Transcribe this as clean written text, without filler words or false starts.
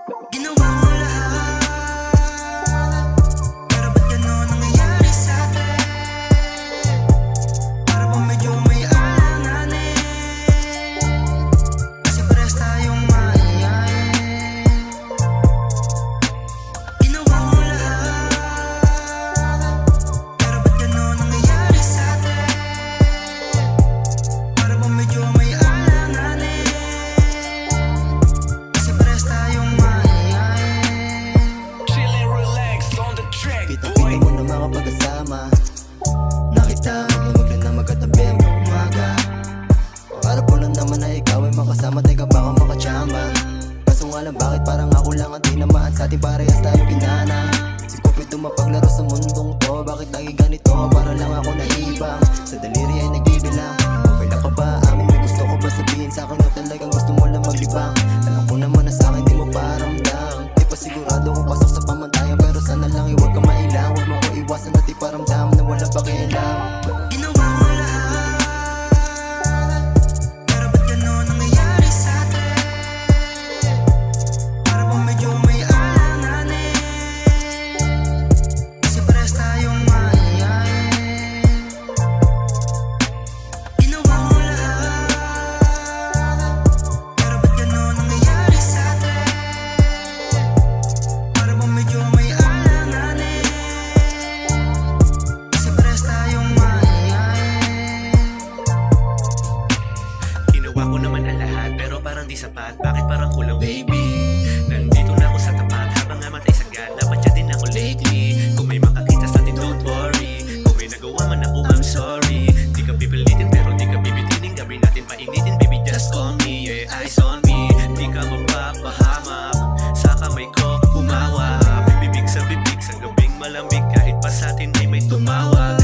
Ginawa ko lahat, pero ba't ganon nangyayari sa'tin? Para bang medyo may alanganin, kasi parehas tayong mahihayin. Ginawa ko lahat, pero ba't ganon nangyayari sa'tin? Para bang medyo may alanganin, kasi parehas tayong mahihayin. Chillin', relax on the track, boy. Kita-kita mo na mga pagkasama, nakita magmamaglan na magkatabi hanggang umaga. Pangarap ko lang naman na ikaw ay makasama, teka baka makachamba. Kaso nga lang bakit parang ako lang ang tinamaan, sa ating parehas tayong pinana. Si Cupido mapaglaro sa mundong to, bakit lagi ganito? Para lang ako naibang, sa daliri ay nagbibilang. Okay na ka ba? Amin may gusto ko ba sabihin sa akin o talagang gusto mo lang maglibang? Alam ko naman na sa akin di mo paramdam, di pa sigurado kung pasok sa pamantayan, pero sana lang huwag ka mailang. Huwag mo ko iwasan na di paramdam na wala pakialam. Ginawa ko lahat, pero ba't ganon nangyayari sa'tin? Para bang medyo may alanganin, kasi parehas tayong mahihayin. Ginawa ko lahat, pero ba't ganon nangyayari sa'tin? Para bang medyo may alanganin, kasi parehas tayong mahihayin. Ginawa ko naman ang lahat, pero parang di sapat. Bakit parang kulang, baby? Nandito na ako sa tapat, habang namatay sa gana. Patya din ako lately. Kung may makakita sa atin, don't worry. Kung may nagawa man ako, I'm sorry. Di ka pipilitin, pero di ka bibitinin. Gawin natin painitin, baby, just call me. Yeah, eyes on me. Di ka mapapahamak, sa kamay ko humawak. Bibig sa gabing malamig, kahit pa sa atin ay may tumawag.